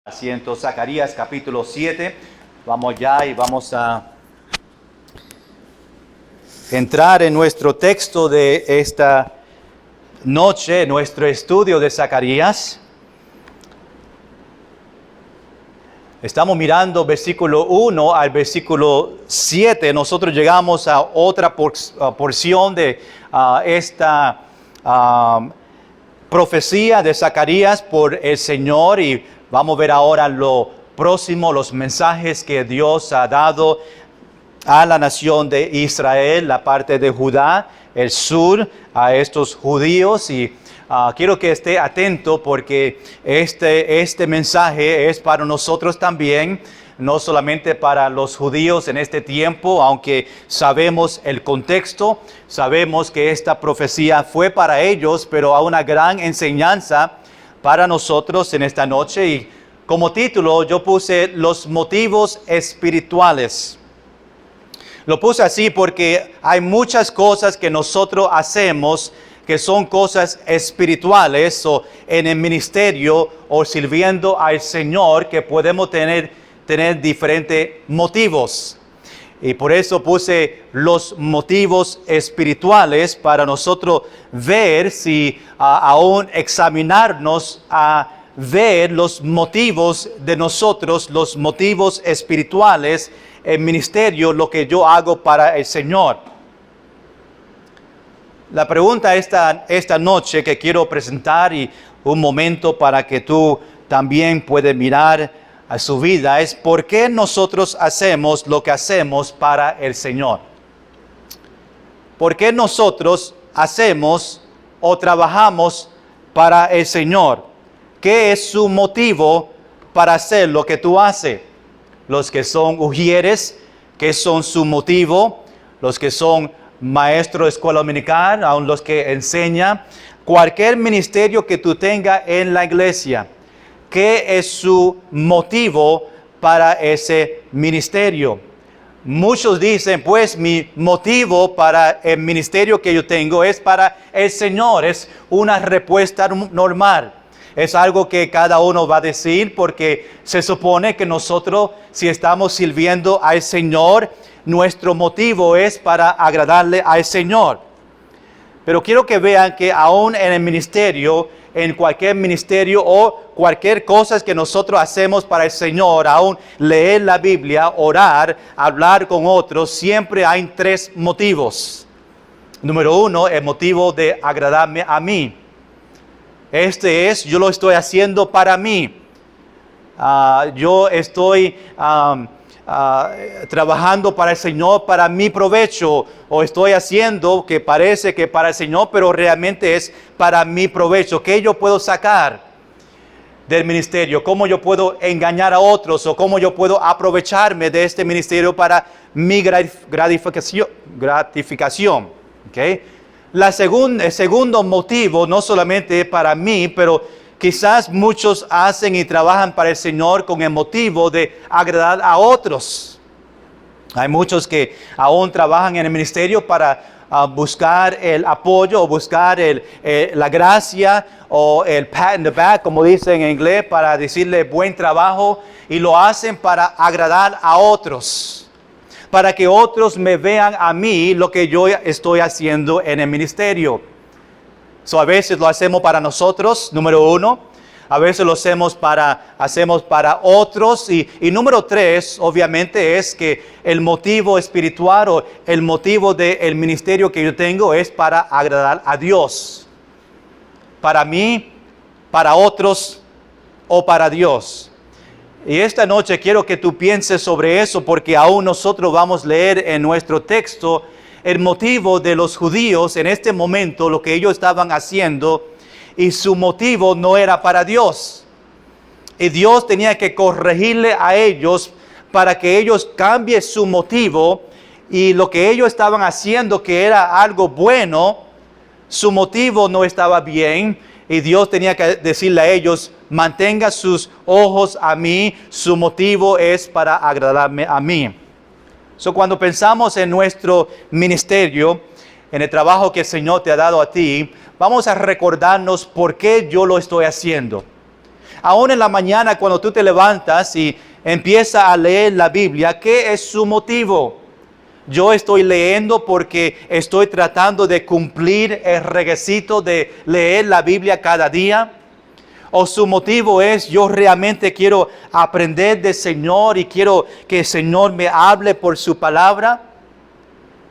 Asiento, Zacarías capítulo 7. Vamos ya y vamos a entrar en nuestro texto de esta noche, nuestro estudio de Zacarías. Estamos mirando versículo 1 al versículo 7. Nosotros llegamos a otra porción de esta profecía de Zacarías por el Señor, y vamos a ver ahora lo próximo, los mensajes que Dios ha dado a la nación de Israel, la parte de Judá, el sur, a estos judíos. Y quiero que esté atento porque este mensaje es para nosotros también, no solamente para los judíos en este tiempo, aunque sabemos el contexto, sabemos que esta profecía fue para ellos, pero a una gran enseñanza para nosotros en esta noche. Y como título yo puse los motivos espirituales. Lo puse así porque hay muchas cosas que nosotros hacemos que son cosas espirituales, o en el ministerio o sirviendo al Señor, que podemos tener diferentes motivos. Y por eso puse los motivos espirituales, para nosotros ver si aún examinarnos a ver los motivos de nosotros, los motivos espirituales en ministerio, lo que yo hago para el Señor. La pregunta esta noche que quiero presentar, y un momento para que tú también puedas mirar a su vida, es ¿por qué nosotros hacemos lo que hacemos para el Señor? ¿Por qué nosotros hacemos o trabajamos para el Señor? ¿Qué es su motivo para hacer lo que tú haces? Los que son ujieres, ¿qué son su motivo? Los que son maestros de escuela dominical, aún los que enseñan, cualquier ministerio que tú tengas en la iglesia, ¿qué es su motivo para ese ministerio? Muchos dicen, pues mi motivo para el ministerio que yo tengo es para el Señor. Es una respuesta normal. Es algo que cada uno va a decir, porque se supone que nosotros, si estamos sirviendo al Señor, nuestro motivo es para agradarle al Señor. Pero quiero que vean que aún en el ministerio, en cualquier ministerio o cualquier cosa que nosotros hacemos para el Señor, aún leer la Biblia, orar, hablar con otros, siempre hay tres motivos. Número uno, el motivo de agradarme a mí. Yo lo estoy haciendo para mí. Yo estoy trabajando para el Señor para mi provecho, o estoy haciendo que parece que para el Señor, pero realmente es para mi provecho. ¿Qué yo puedo sacar del ministerio? ¿Cómo yo puedo engañar a otros? ¿O cómo yo puedo aprovecharme de este ministerio para mi gratificación? ¿Okay? El segundo motivo no solamente es para mí, pero quizás muchos hacen y trabajan para el Señor con el motivo de agradar a otros. Hay muchos que aún trabajan en el ministerio para buscar el apoyo, o buscar la gracia, o el pat in the back, como dicen en inglés, para decirle buen trabajo, y lo hacen para agradar a otros, para que otros me vean a mí lo que yo estoy haciendo en el ministerio. A veces lo hacemos para nosotros, número uno. A veces lo hacemos para otros. Y número tres, obviamente, es que el motivo espiritual o el motivo del ministerio que yo tengo es para agradar a Dios. Para mí, para otros o para Dios. Y esta noche quiero que tú pienses sobre eso, porque aún nosotros vamos a leer en nuestro texto el motivo de los judíos en este momento, lo que ellos estaban haciendo, y su motivo no era para Dios. Y Dios tenía que corregirle a ellos para que ellos cambien su motivo, y lo que ellos estaban haciendo, que era algo bueno, su motivo no estaba bien, y Dios tenía que decirle a ellos: mantenga sus ojos a mí, su motivo es para agradarme a mí. Cuando pensamos en nuestro ministerio, en el trabajo que el Señor te ha dado a ti, vamos a recordarnos por qué yo lo estoy haciendo. Aún en la mañana cuando tú te levantas y empiezas a leer la Biblia, ¿qué es su motivo? Yo estoy leyendo porque estoy tratando de cumplir el requisito de leer la Biblia cada día. O su motivo es, yo realmente quiero aprender del Señor y quiero que el Señor me hable por su palabra.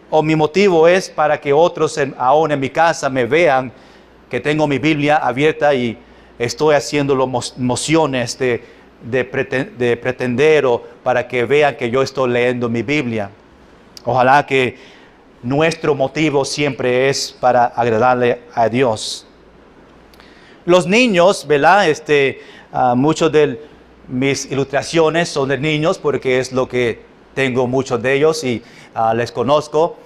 O mi motivo es para que otros aún en mi casa me vean que tengo mi Biblia abierta y estoy haciendo mociones de pretender o para que vean que yo estoy leyendo mi Biblia. Ojalá que nuestro motivo siempre es para agradarle a Dios. Los niños, ¿verdad? Muchos de mis ilustraciones son de niños porque es lo que tengo muchos de ellos y les conozco.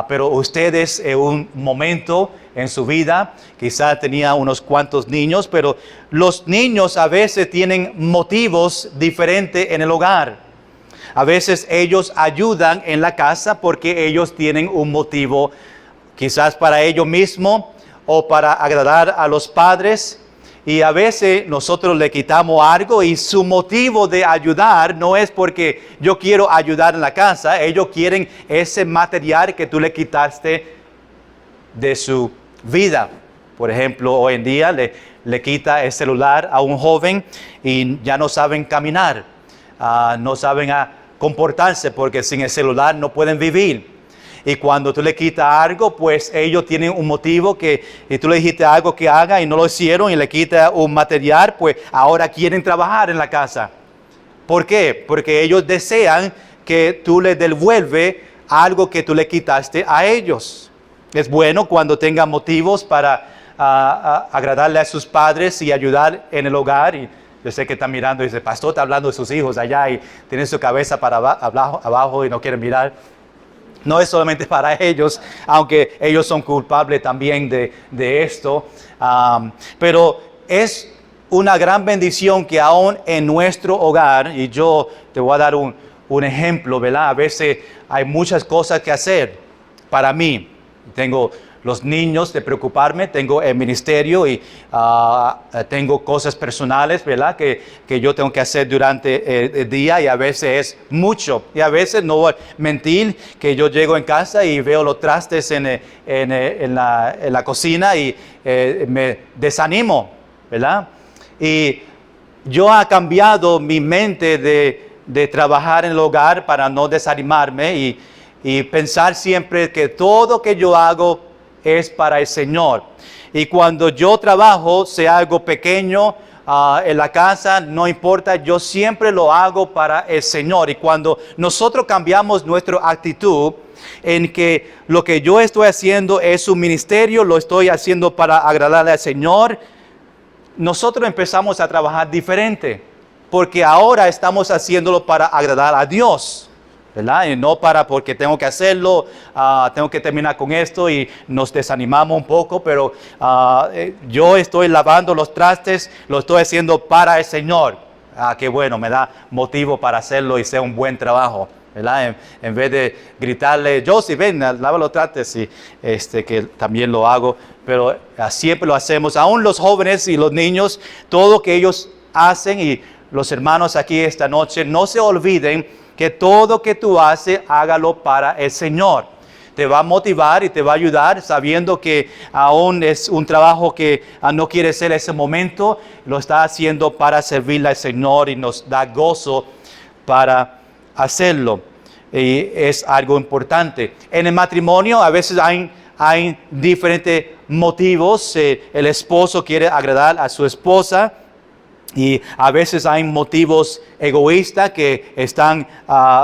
Pero ustedes en un momento en su vida, quizá tenía unos cuantos niños, pero los niños a veces tienen motivos diferentes en el hogar. A veces ellos ayudan en la casa porque ellos tienen un motivo, quizás para ellos mismos o para agradar a los padres. Y a veces nosotros le quitamos algo y su motivo de ayudar no es porque yo quiero ayudar en la casa. Ellos quieren ese material que tú le quitaste de su vida. Por ejemplo, hoy en día le quita el celular a un joven y ya no saben caminar, no saben comportarse porque sin el celular no pueden vivir. Y cuando tú le quitas algo, pues ellos tienen un motivo y tú le dijiste algo que haga y no lo hicieron y le quitas un material, pues ahora quieren trabajar en la casa. ¿Por qué? Porque ellos desean que tú les devuelves algo que tú le quitaste a ellos. Es bueno cuando tengan motivos para agradarle a sus padres y ayudar en el hogar. Y yo sé que están mirando y dice, pastor, está hablando de sus hijos allá y tienen su cabeza para abajo y no quieren mirar. No es solamente para ellos, aunque ellos son culpables también de esto. Pero es una gran bendición que aún en nuestro hogar, y yo te voy a dar un ejemplo, ¿verdad? A veces hay muchas cosas que hacer para mí. Tengo los niños de preocuparme, tengo el ministerio y tengo cosas personales, ¿verdad? Que yo tengo que hacer durante el día y a veces es mucho. Y a veces, no voy a mentir, que yo llego en casa y veo los trastes en la cocina y me desanimo, ¿verdad? Y yo he cambiado mi mente de trabajar en el hogar para no desanimarme y pensar siempre que todo que yo hago es para el Señor. Y cuando yo trabajo, sea algo pequeño en la casa, no importa, yo siempre lo hago para el Señor. Y cuando nosotros cambiamos nuestra actitud en que lo que yo estoy haciendo es un ministerio, lo estoy haciendo para agradarle al Señor, nosotros empezamos a trabajar diferente, porque ahora estamos haciéndolo para agradar a Dios, ¿verdad? Y no porque tengo que hacerlo, tengo que terminar con esto y nos desanimamos un poco, pero yo estoy lavando los trastes, lo estoy haciendo para el Señor. Qué bueno, me da motivo para hacerlo y sea un buen trabajo, ¿verdad? En vez de gritarle, Josie, ven, lava los trastes, y que también lo hago, pero siempre lo hacemos. Aún los jóvenes y los niños, todo lo que ellos hacen, y los hermanos aquí esta noche, no se olviden que todo que tú haces, hágalo para el Señor. Te va a motivar y te va a ayudar sabiendo que aún es un trabajo que no quiere ser ese momento, lo está haciendo para servirle al Señor y nos da gozo para hacerlo. Y es algo importante. En el matrimonio a veces hay diferentes motivos. El esposo quiere agradar a su esposa. Y a veces hay motivos egoístas que están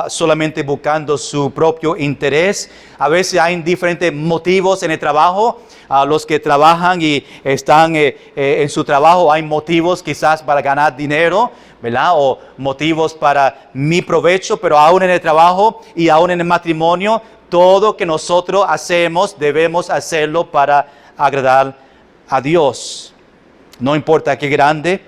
solamente buscando su propio interés. A veces hay diferentes motivos en el trabajo. Los que trabajan y están en su trabajo, hay motivos quizás para ganar dinero, ¿verdad? O motivos para mi provecho, pero aún en el trabajo y aún en el matrimonio, todo que nosotros hacemos debemos hacerlo para agradar a Dios. No importa qué grande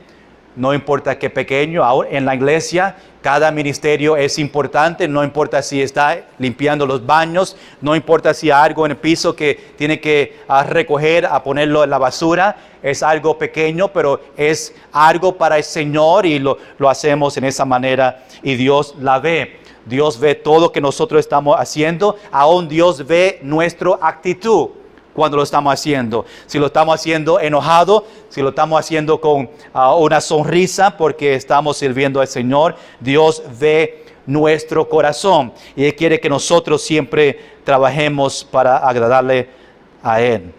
no importa qué pequeño, aún en la iglesia, cada ministerio es importante, no importa si está limpiando los baños, no importa si hay algo en el piso que tiene que recoger, a ponerlo en la basura, es algo pequeño, pero es algo para el Señor y lo hacemos en esa manera y Dios la ve. Dios ve todo lo que nosotros estamos haciendo, aún Dios ve nuestra actitud cuando lo estamos haciendo. Si lo estamos haciendo enojado, si lo estamos haciendo con una sonrisa porque estamos sirviendo al Señor, Dios ve nuestro corazón y Él quiere que nosotros siempre trabajemos para agradarle a Él.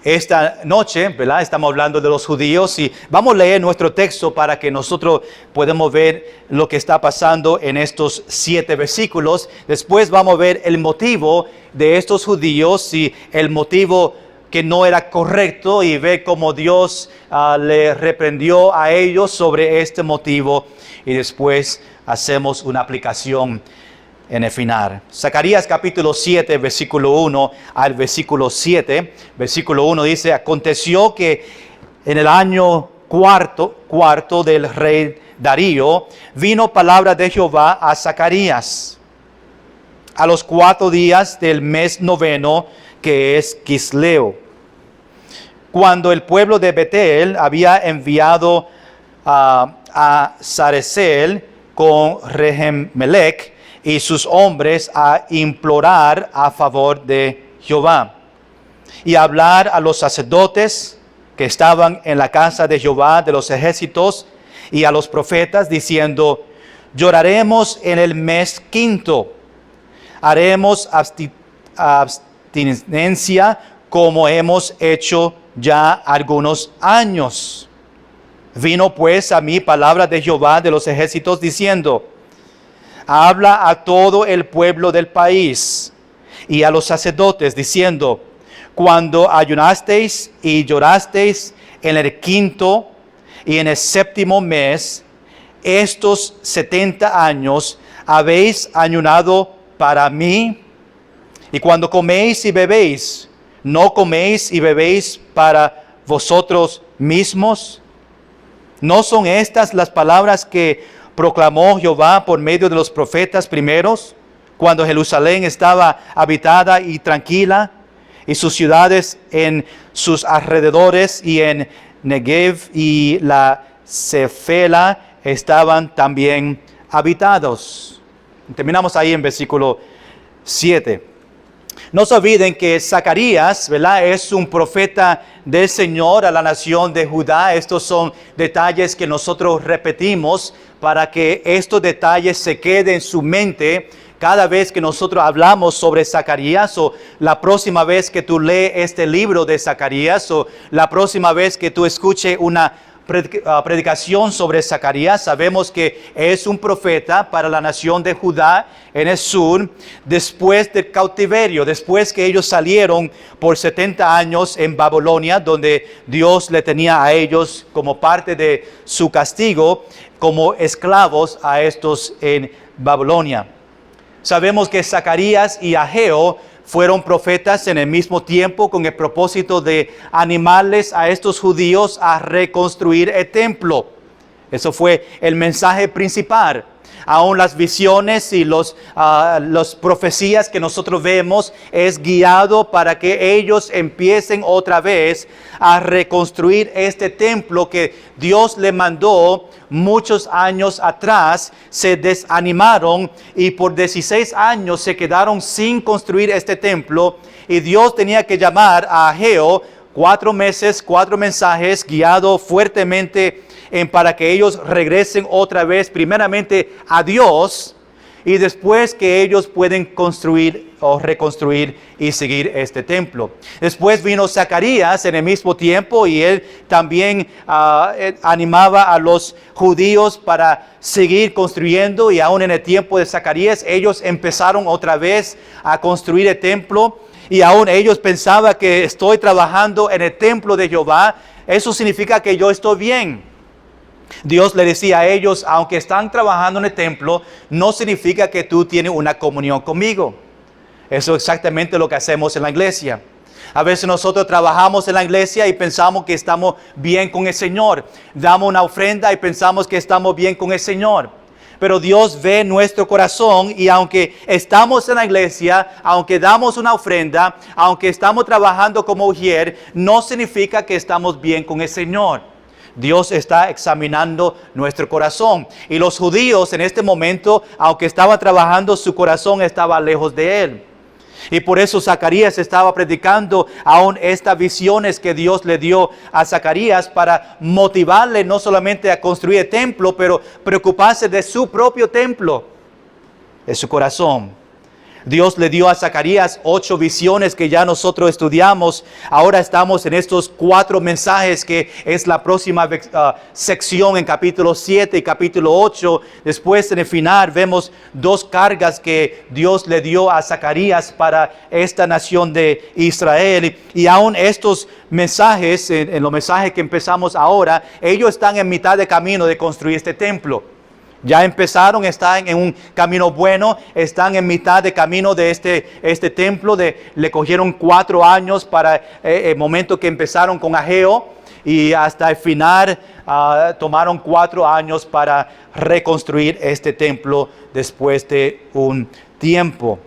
Esta noche, ¿verdad? Estamos hablando de los judíos y vamos a leer nuestro texto para que nosotros podamos ver lo que está pasando en estos 7 versículos. Después vamos a ver el motivo de estos judíos y el motivo que no era correcto y ver cómo Dios le reprendió a ellos sobre este motivo y después hacemos una aplicación en el final. Zacarías capítulo 7, versículo 1 al versículo 7. Versículo 1 dice: aconteció que en el año cuarto del rey Darío, vino palabra de Jehová a Zacarías a los 4 días del mes noveno, que es Quisleo, cuando el pueblo de Betel había enviado a Sarezel con Regemmelech y sus hombres a implorar a favor de Jehová y a hablar a los sacerdotes que estaban en la casa de Jehová de los ejércitos y a los profetas, diciendo: lloraremos en el mes quinto, haremos abstinencia como hemos hecho ya algunos años. Vino pues a mí palabra de Jehová de los ejércitos diciendo: habla a todo el pueblo del país y a los sacerdotes diciendo: cuando ayunasteis y llorasteis en el quinto y en el séptimo mes, estos 70 años habéis ayunado para mí. Y cuando coméis y bebéis, ¿no coméis y bebéis para vosotros mismos? ¿No son estas las palabras que proclamó Jehová por medio de los profetas primeros, cuando Jerusalén estaba habitada y tranquila, y sus ciudades en sus alrededores y en Negev y la Cefela estaban también habitados? Terminamos ahí en versículo 7. No se olviden que Zacarías, ¿verdad?, es un profeta del Señor a la nación de Judá. Estos son detalles que nosotros repetimos para que estos detalles se queden en su mente cada vez que nosotros hablamos sobre Zacarías, o la próxima vez que tú lees este libro de Zacarías, o la próxima vez que tú escuches una predicación sobre Zacarías. Sabemos que es un profeta para la nación de Judá en el sur, después del cautiverio, después que ellos salieron por 70 años en Babilonia, donde Dios le tenía a ellos como parte de su castigo, como esclavos a estos en Babilonia. Sabemos que Zacarías y Ageo fueron profetas en el mismo tiempo con el propósito de animarles a estos judíos a reconstruir el templo. Eso fue el mensaje principal. Aún las visiones y las profecías que nosotros vemos es guiado para que ellos empiecen otra vez a reconstruir este templo que Dios le mandó muchos años atrás. Se desanimaron y por 16 años se quedaron sin construir este templo, y Dios tenía que llamar a Ageo 4 meses, 4 mensajes, guiado fuertemente para que ellos regresen otra vez primeramente a Dios, y después que ellos pueden construir o reconstruir y seguir este templo. Después vino Zacarías en el mismo tiempo, y él también animaba a los judíos para seguir construyendo, y aún en el tiempo de Zacarías ellos empezaron otra vez a construir el templo, y aún ellos pensaban que estoy trabajando en el templo de Jehová, eso significa que yo estoy bien. Dios le decía a ellos: aunque están trabajando en el templo, no significa que tú tienes una comunión conmigo. Eso es exactamente lo que hacemos en la iglesia. A veces nosotros trabajamos en la iglesia y pensamos que estamos bien con el Señor. Damos una ofrenda y pensamos que estamos bien con el Señor. Pero Dios ve nuestro corazón y aunque estamos en la iglesia, aunque damos una ofrenda, aunque estamos trabajando como ujier, no significa que estamos bien con el Señor. Dios está examinando nuestro corazón. Y los judíos en este momento, aunque estaban trabajando, su corazón estaba lejos de Él. Y por eso Zacarías estaba predicando aún estas visiones que Dios le dio a Zacarías para motivarle no solamente a construir el templo, pero preocuparse de su propio templo, de su corazón. Dios le dio a Zacarías 8 visiones que ya nosotros estudiamos. Ahora estamos en estos 4 mensajes que es la próxima sección en capítulo 7 y capítulo 8. Después en el final vemos 2 cargas que Dios le dio a Zacarías para esta nación de Israel. Y aún estos mensajes, en los mensajes que empezamos ahora, ellos están en mitad de camino de construir este templo. Ya empezaron, están en un camino bueno, están en mitad de camino de este templo. Le cogieron 4 años para el momento que empezaron con Ageo y hasta el final tomaron 4 años para reconstruir este templo después de un tiempo.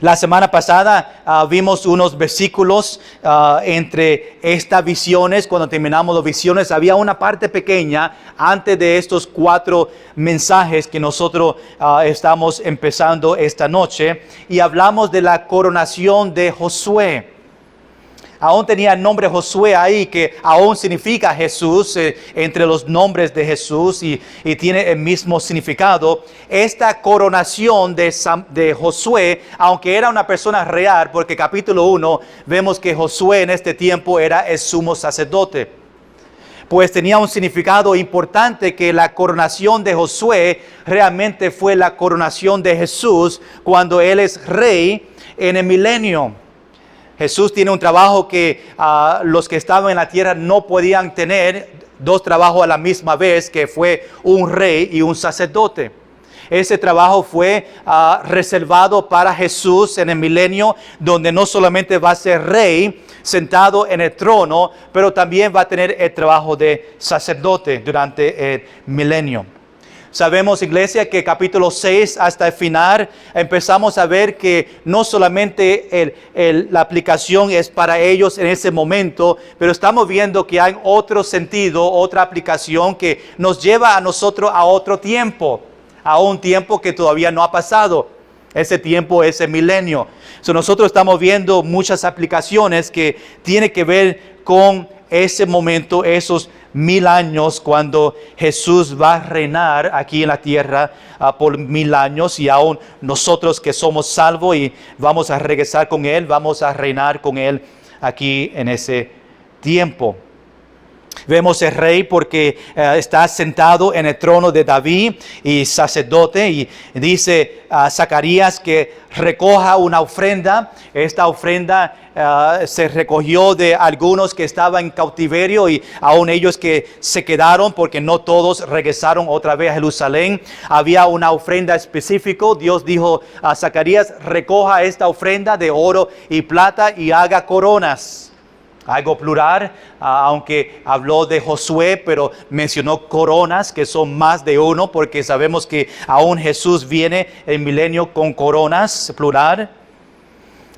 La semana pasada vimos unos versículos entre estas visiones. Cuando terminamos las visiones, había una parte pequeña antes de estos 4 mensajes que nosotros estamos empezando esta noche. Y hablamos de la coronación de Josué. Aún tenía el nombre Josué ahí, que aún significa Jesús, entre los nombres de Jesús y tiene el mismo significado. Esta coronación de Josué, aunque era una persona real, porque capítulo 1 vemos que Josué en este tiempo era el sumo sacerdote, pues tenía un significado importante que la coronación de Josué realmente fue la coronación de Jesús cuando Él es rey en el milenio. Jesús tiene un trabajo que los que estaban en la tierra no podían tener, 2 trabajos a la misma vez, que fue un rey y un sacerdote. Ese trabajo fue reservado para Jesús en el milenio, donde no solamente va a ser rey sentado en el trono, pero también va a tener el trabajo de sacerdote durante el milenio. Sabemos, iglesia, que capítulo 6 hasta el final empezamos a ver que no solamente la aplicación es para ellos en ese momento, pero estamos viendo que hay otro sentido, otra aplicación que nos lleva a nosotros a otro tiempo, a un tiempo que todavía no ha pasado. Ese tiempo es el milenio. Nosotros estamos viendo muchas aplicaciones que tienen que ver con ese momento, esos 1000 años, cuando Jesús va a reinar aquí en la tierra por 1000 años, y aún nosotros que somos salvos y vamos a regresar con Él, vamos a reinar con Él aquí en ese tiempo. Vemos el rey porque está sentado en el trono de David y sacerdote, y dice a Zacarías que recoja una ofrenda. Esta ofrenda se recogió de algunos que estaban en cautiverio y aún ellos que se quedaron, porque no todos regresaron otra vez a Jerusalén. Había una ofrenda específica. Dios dijo a Zacarías: recoja esta ofrenda de oro y plata y haga coronas. Algo plural, aunque habló de Josué, pero mencionó coronas, que son más de uno, porque sabemos que aún Jesús viene en milenio con coronas, plural.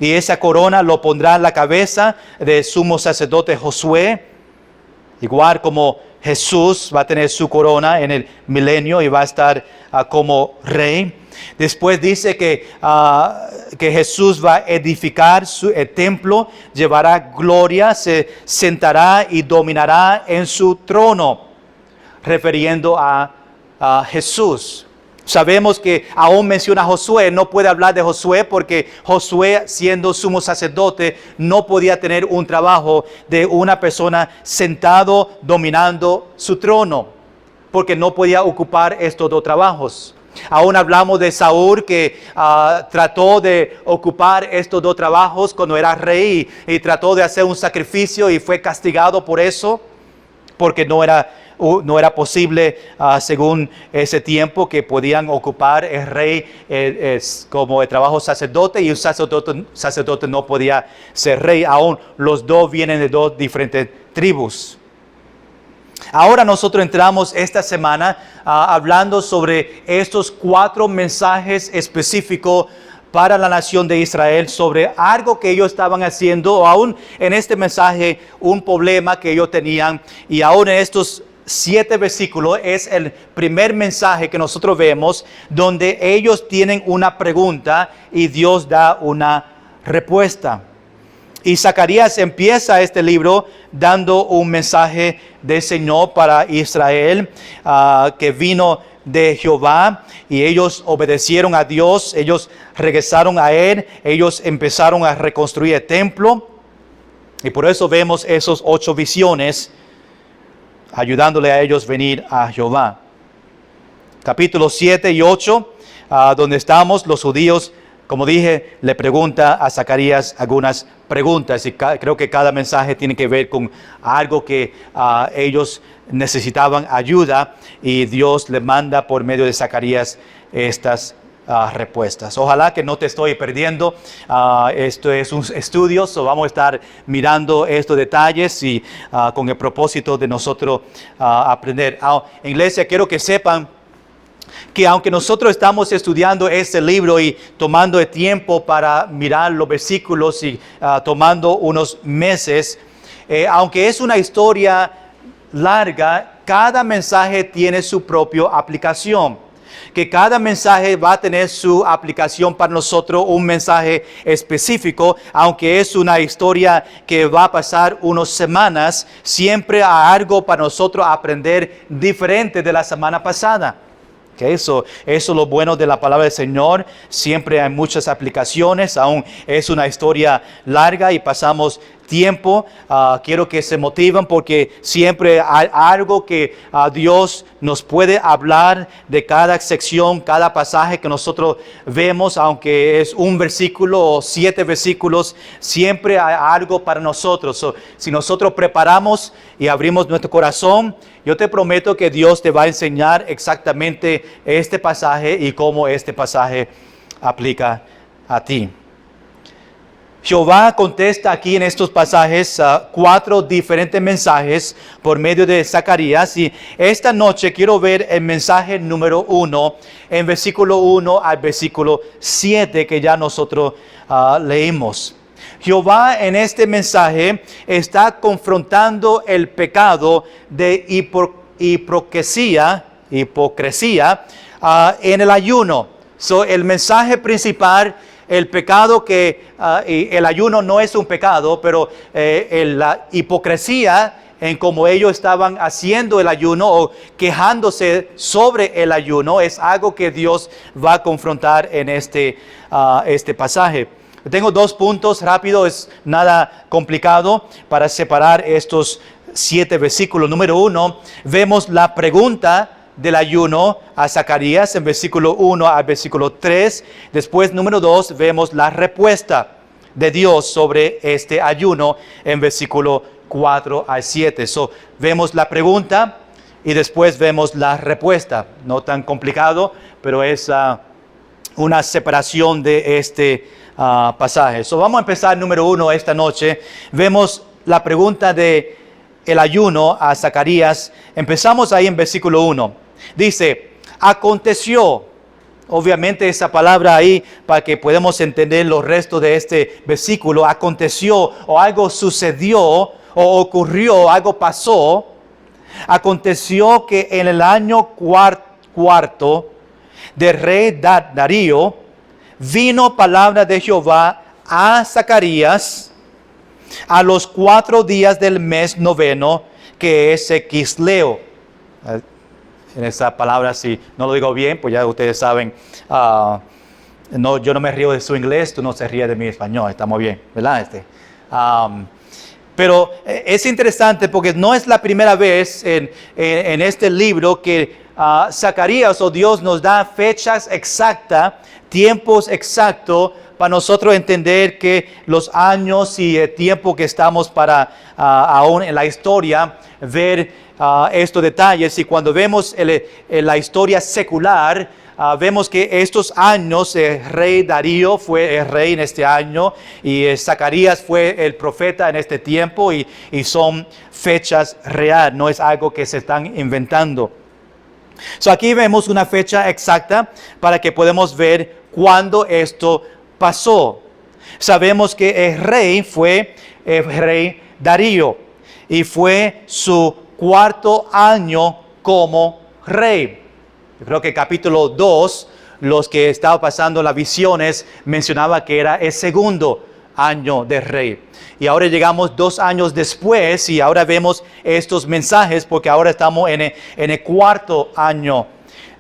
Y esa corona lo pondrá en la cabeza del sumo sacerdote Josué, igual como Jesús va a tener su corona en el milenio y va a estar como rey. Después dice que Jesús va a edificar el templo, llevará gloria, se sentará y dominará en su trono, refiriendo a Jesús. Sabemos que aún menciona a Josué, no puede hablar de Josué porque Josué, siendo sumo sacerdote, no podía tener un trabajo de una persona sentado dominando su trono, porque no podía ocupar estos 2 trabajos. Aún hablamos de Saúl, que trató de ocupar estos 2 trabajos cuando era rey y trató de hacer un sacrificio y fue castigado por eso, porque no era no era posible según ese tiempo que podían ocupar el rey como el trabajo sacerdote, y un sacerdote no podía ser rey. Aún los dos vienen de dos diferentes tribus. Ahora nosotros entramos esta semana hablando sobre estos 4 mensajes específicos para la nación de Israel sobre algo que ellos estaban haciendo, o aún en este mensaje un problema que ellos tenían. Y aún en estos 7 versículos es el primer mensaje que nosotros vemos donde ellos tienen una pregunta y Dios da una respuesta. Y Zacarías empieza este libro dando un mensaje del Señor para Israel, que vino de Jehová, y ellos obedecieron a Dios, ellos regresaron a Él, ellos empezaron a reconstruir el templo, y por eso vemos esos 8 visiones ayudándole a ellos venir a Jehová. Capítulos 7 y 8, donde estamos, los judíos, como dije, le pregunta a Zacarías algunas preguntas, y creo que cada mensaje tiene que ver con algo que ellos necesitaban ayuda, y Dios le manda por medio de Zacarías estas respuestas. Ojalá que no te estoy perdiendo. Esto es un estudio, vamos a estar mirando estos detalles y con el propósito de nosotros aprender. Iglesia, quiero que sepan que aunque nosotros estamos estudiando este libro y tomando el tiempo para mirar los versículos y tomando unos meses, aunque es una historia larga, cada mensaje tiene su propia aplicación. Que cada mensaje va a tener su aplicación para nosotros, un mensaje específico, aunque es una historia que va a pasar unas semanas, siempre hay algo para nosotros aprender diferente de la semana pasada. Okay, eso es lo bueno de la palabra del Señor. Siempre hay muchas aplicaciones, aún es una historia larga y pasamos tiempo. Quiero que se motiven porque siempre hay algo que Dios nos puede hablar de cada sección, cada pasaje que nosotros vemos, aunque es un versículo o 7 versículos, siempre hay algo para nosotros. Si nosotros preparamos y abrimos nuestro corazón, yo te prometo que Dios te va a enseñar exactamente este pasaje y cómo este pasaje aplica a ti. Jehová contesta aquí en estos pasajes 4 diferentes mensajes por medio de Zacarías, y esta noche quiero ver el mensaje número 1 en versículo 1 al versículo 7 que ya nosotros leímos. Jehová en este mensaje está confrontando el pecado de hipocresía en el ayuno. El mensaje principal, el pecado el ayuno no es un pecado, pero la hipocresía en cómo ellos estaban haciendo el ayuno o quejándose sobre el ayuno es algo que Dios va a confrontar en este pasaje. Tengo 2 puntos rápido, es nada complicado para separar estos 7 versículos. Número 1, vemos la pregunta del ayuno a Zacarías en versículo 1 al versículo 3. Después, número 2, vemos la respuesta de Dios sobre este ayuno en versículo 4 al 7. Vemos la pregunta y después vemos la respuesta. No tan complicado, pero es una separación de este pasaje. Vamos a empezar número 1 esta noche. Vemos la pregunta de el ayuno a Zacarías. Empezamos ahí en versículo 1. Dice, aconteció. Obviamente esa palabra ahí para que podamos entender los restos de este versículo. Aconteció o algo sucedió o ocurrió, algo pasó. Aconteció que en el año cuarto del rey Darío vino palabra de Jehová a Zacarías a los 4 días del mes noveno, que es Quisleo. En esa palabra, si no lo digo bien, pues ya ustedes saben, yo no me río de su inglés, tú no se ríes de mi español, estamos bien, ¿verdad? Pero es interesante porque no es la primera vez en este libro que Zacarías o Dios nos da fechas exactas, tiempos exactos para nosotros entender que los años y el tiempo que estamos para aún en la historia, ver estos detalles. Y cuando vemos la historia secular, vemos que estos años, el rey Darío fue el rey en este año y Zacarías fue el profeta en este tiempo y son fechas reales, no es algo que se están inventando. Aquí vemos una fecha exacta para que podamos ver cuándo esto pasó. Sabemos que el rey fue el rey Darío y fue su 4º año como rey. Yo creo que capítulo 2, los que estaban pasando las visiones, mencionaba que era el 2º año de rey. Y ahora llegamos 2 años después y ahora vemos estos mensajes porque ahora estamos en el 4º año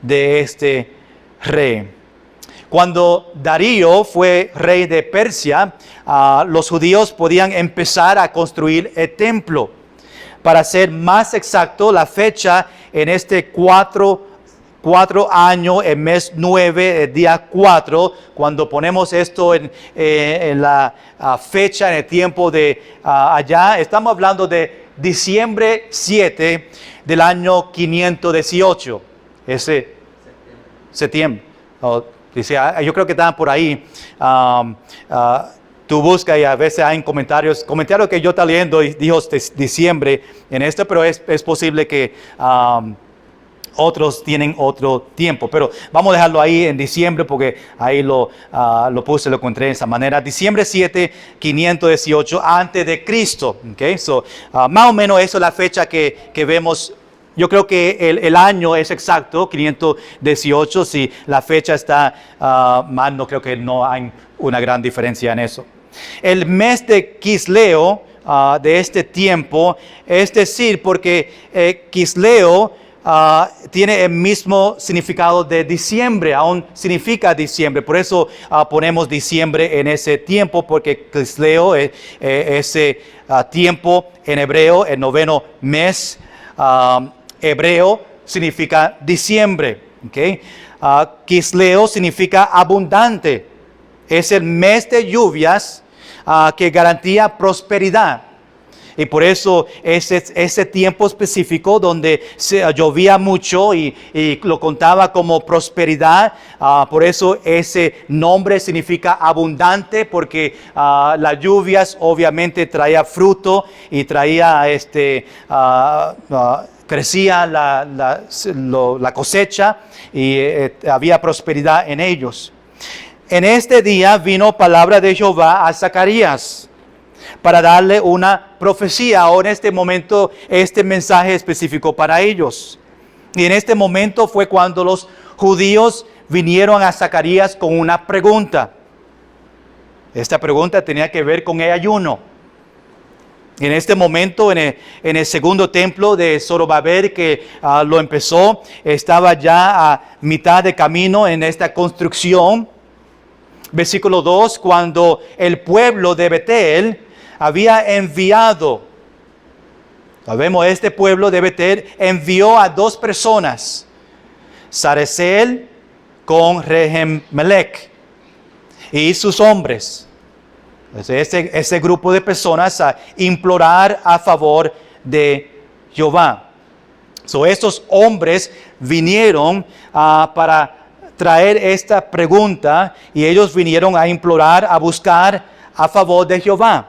de este rey. Cuando Darío fue rey de Persia, los judíos podían empezar a construir el templo. Para ser más exacto, la fecha en este 4 años, el mes 9, el día 4, cuando ponemos esto en la fecha, en el tiempo de allá, estamos hablando de diciembre 7 del año 518. Ese septiembre. Dice, yo creo que estaban por ahí. Tú buscas y a veces hay comentarios que yo estaba leyendo y dijo diciembre en esto, pero es posible que otros tienen otro tiempo, pero vamos a dejarlo ahí en diciembre porque ahí lo puse, lo encontré de esa manera. Diciembre 7, 518 antes de Cristo. Okay? Más o menos eso es la fecha que vemos. Yo creo que el año es exacto, 518. Si la fecha está mal, no creo que no hay una gran diferencia en eso. El mes de Quisleo de este tiempo, es decir, porque Quisleo tiene el mismo significado de diciembre, aún significa diciembre. Por eso ponemos diciembre en ese tiempo, porque Quisleo es ese tiempo en hebreo, el 9º mes hebreo significa diciembre. Okay? Quisleo significa abundante. Es el mes de lluvias que garantía prosperidad. Y por eso ese tiempo específico donde llovía mucho y lo contaba como prosperidad. Por eso ese nombre significa abundante, porque las lluvias obviamente traía fruto y traía crecía la cosecha y había prosperidad en ellos. En este día vino palabra de Jehová a Zacarías para darle una profecía, o en este momento este mensaje específico para ellos. Y en este momento fue cuando los judíos vinieron a Zacarías con una pregunta. Esta pregunta tenía que ver con el ayuno. En este momento, en el segundo templo de Zorobabel que lo empezó, estaba ya a mitad de camino en esta construcción. Versículo 2, cuando el pueblo de Betel había enviado, sabemos, este pueblo de Betel envió a 2 personas, Sarezel con Rehem-melech y sus hombres. Ese grupo de personas a implorar a favor de Jehová. Estos hombres vinieron para traer esta pregunta y ellos vinieron a implorar, a buscar a favor de Jehová.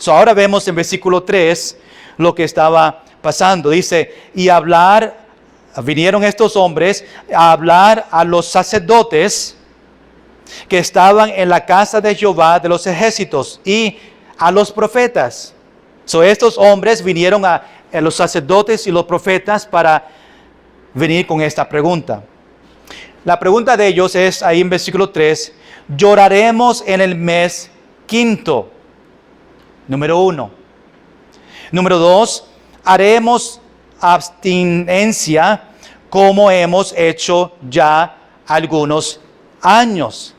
Ahora vemos en versículo 3 lo que estaba pasando. Dice, vinieron estos hombres a hablar a los sacerdotes que estaban en la casa de Jehová de los ejércitos y a los profetas. Estos hombres vinieron a los sacerdotes y los profetas para venir con esta pregunta. La pregunta de ellos es ahí en versículo 3, lloraremos en el mes 5. Número 1. Número 2, haremos abstinencia como hemos hecho ya algunos años.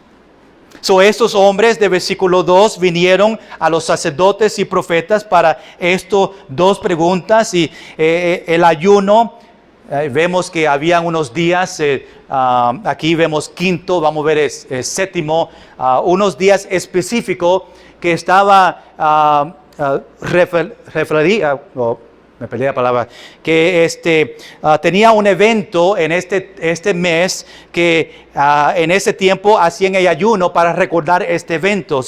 Estos hombres de versículo 2 vinieron a los sacerdotes y profetas para estas 2 preguntas, y el ayuno Vemos que habían unos días, aquí vemos quinto, vamos a ver séptimo, unos días específicos que estaba me peleé la palabra, que tenía un evento en este mes que en ese tiempo hacían el ayuno para recordar este evento.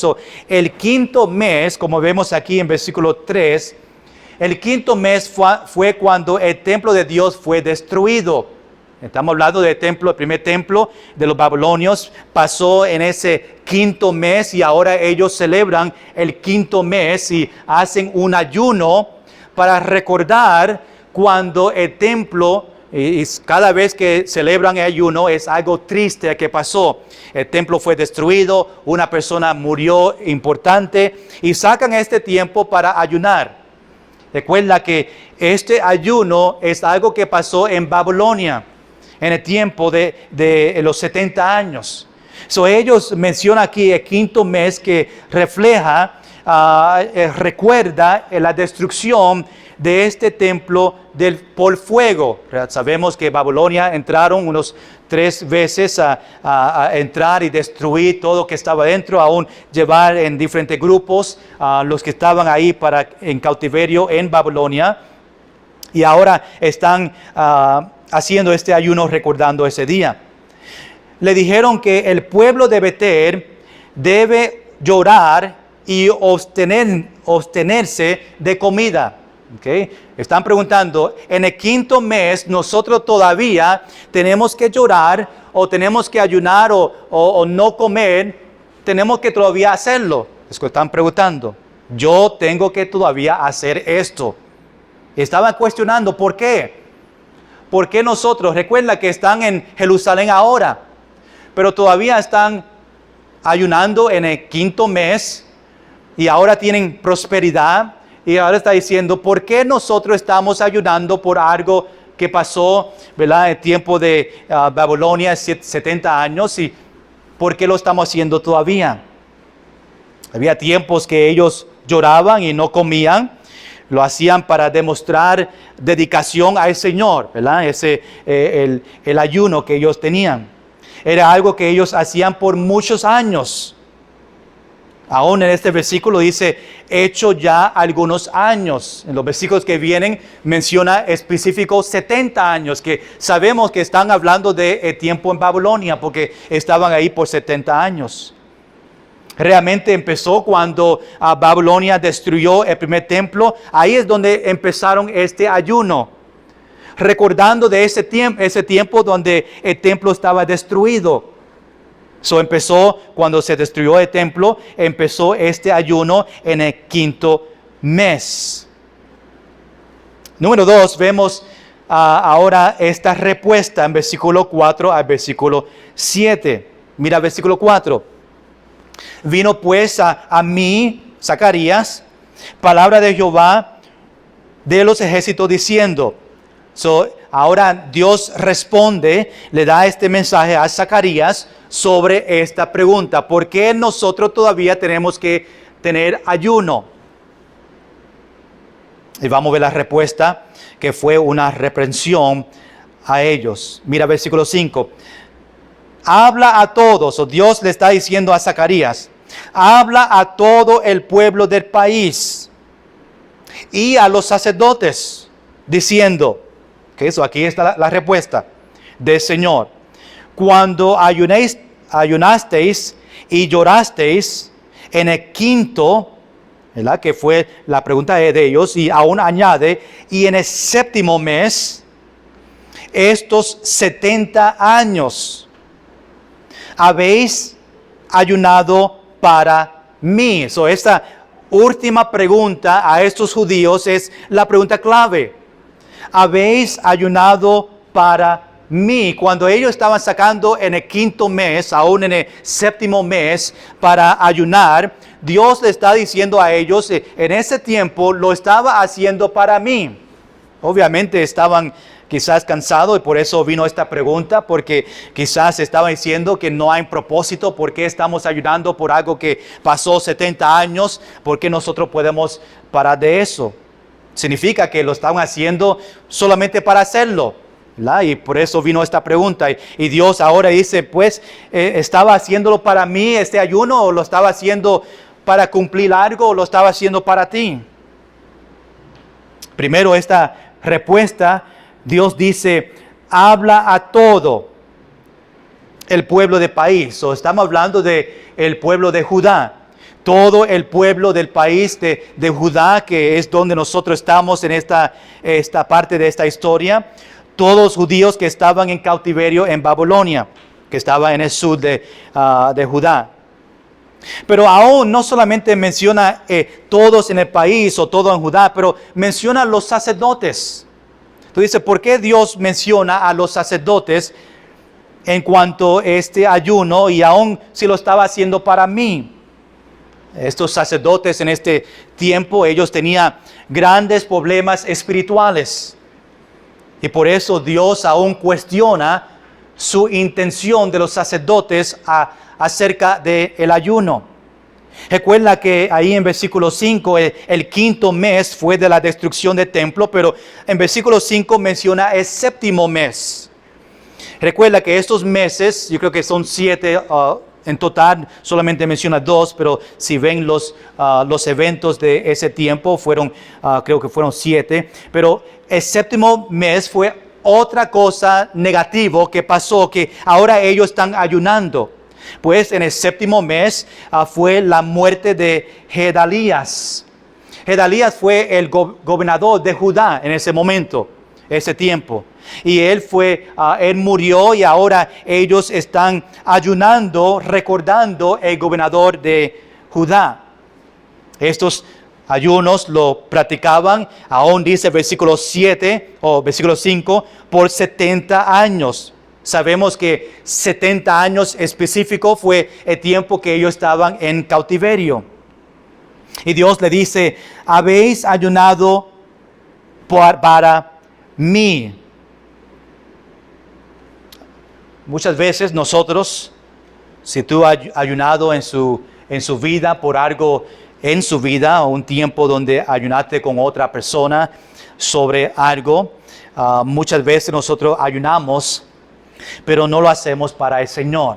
El quinto mes, como vemos aquí en versículo 3, el quinto mes fue cuando el templo de Dios fue destruido. Estamos hablando del templo, el primer templo de los babilonios pasó en ese quinto mes y ahora ellos celebran el quinto mes y hacen un ayuno para recordar cuando el templo, y cada vez que celebran el ayuno es algo triste que pasó. El templo fue destruido, una persona murió importante y sacan este tiempo para ayunar. Recuerda que este ayuno es algo que pasó en Babilonia en el tiempo de los 70 años. Ellos mencionan aquí el quinto mes que refleja, recuerda la destrucción de este templo por fuego. Sabemos que Babilonia entraron unos 3 veces a entrar y destruir todo lo que estaba dentro, aún llevar en diferentes grupos los que estaban ahí en cautiverio en Babilonia. Y ahora están haciendo este ayuno recordando ese día. Le dijeron que el pueblo de Betel debe llorar y abstenerse de comida. Okay. Están preguntando, en el quinto mes nosotros todavía tenemos que llorar o tenemos que ayunar o no comer, tenemos que todavía hacerlo. Es que están preguntando, yo tengo que todavía hacer esto. Estaban cuestionando, ¿por qué? ¿Por qué nosotros? Recuerda que están en Jerusalén ahora, pero todavía están ayunando en el quinto mes y ahora tienen prosperidad. Y ahora está diciendo, ¿por qué nosotros estamos ayunando por algo que pasó, ¿verdad? El tiempo de Babilonia, 70 años, y ¿por qué lo estamos haciendo todavía? Había tiempos que ellos lloraban y no comían, lo hacían para demostrar dedicación al Señor, ¿verdad? El ayuno que ellos tenían. Era algo que ellos hacían por muchos años. Aún en este versículo dice, hecho ya algunos años. En los versículos que vienen menciona específicos 70 años, que sabemos que están hablando de tiempo en Babilonia, porque estaban ahí por 70 años. Realmente empezó cuando Babilonia destruyó el primer templo. Ahí es donde empezaron este ayuno, recordando de ese tiempo donde el templo estaba destruido. Empezó cuando se destruyó el templo, empezó este ayuno en el quinto mes. Número 2, vemos ahora esta respuesta en versículo 4 al versículo 7. Mira versículo 4. Vino pues a mí, Zacarías, palabra de Jehová de los ejércitos diciendo. Ahora Dios responde, le da este mensaje a Zacarías sobre esta pregunta. ¿Por qué nosotros todavía tenemos que tener ayuno? Y vamos a ver la respuesta, que fue una reprensión a ellos. Mira versículo 5. Habla a todos, o Dios le está diciendo a Zacarías, habla a todo el pueblo del país y a los sacerdotes, diciendo, que eso, aquí está la respuesta del Señor. Cuando ayunasteis y llorasteis en el quinto, ¿verdad? Que fue la pregunta de ellos, y aún añade, y en el séptimo mes, estos 70 años, habéis ayunado para mí. Esta última pregunta a estos judíos es la pregunta clave. Habéis ayunado para mí. Cuando ellos estaban sacando en el quinto mes, aún en el séptimo mes, para ayunar, Dios le está diciendo a ellos, en ese tiempo lo estaba haciendo para mí. Obviamente estaban quizás cansados y por eso vino esta pregunta, porque quizás estaban diciendo que no hay propósito. ¿Por qué estamos ayunando por algo que pasó 70 años? ¿Por qué nosotros podemos parar de eso? Significa que lo estaban haciendo solamente para hacerlo. ¿verdad? Y por eso vino esta pregunta. Y Dios ahora dice, pues, ¿estaba haciéndolo para mí este ayuno o lo estaba haciendo para cumplir algo o lo estaba haciendo para ti? Primero, esta respuesta, Dios dice, habla a todo el pueblo del país. O estamos hablando del pueblo de Judá. Todo el pueblo del país de Judá, que es donde nosotros estamos en esta parte de esta historia. Todos los judíos que estaban en cautiverio en Babilonia, que estaba en el sur de Judá. Pero aún no solamente menciona todos en el país o todo en Judá, pero menciona los sacerdotes. Entonces dice, ¿por qué Dios menciona a los sacerdotes en cuanto a este ayuno y aún si lo estaba haciendo para mí? Estos sacerdotes en este tiempo, ellos tenían grandes problemas espirituales. Y por eso Dios aún cuestiona su intención de los sacerdotes acerca del ayuno. Recuerda que ahí en versículo 5, el quinto mes fue de la destrucción del templo, pero en versículo 5 menciona el séptimo mes. Recuerda que estos meses, yo creo que son 7 en total, solamente menciona 2, pero si ven los eventos de ese tiempo, creo que fueron 7. Pero el séptimo mes fue otra cosa negativa que pasó, que ahora ellos están ayunando. Pues en el séptimo mes fue la muerte de Gedalías. Gedalías fue el gobernador de Judá en ese momento, ese tiempo. Y él murió y ahora ellos están ayunando, recordando el gobernador de Judá. Estos ayunos lo practicaban, aún dice versículo 7 o versículo 5, por 70 años. Sabemos que 70 años específico fue el tiempo que ellos estaban en cautiverio. Y Dios le dice, habéis ayunado para mí. Muchas veces nosotros, si tú has ayunado en su vida por algo en su vida, o un tiempo donde ayunaste con otra persona sobre algo, muchas veces nosotros ayunamos, pero no lo hacemos para el Señor.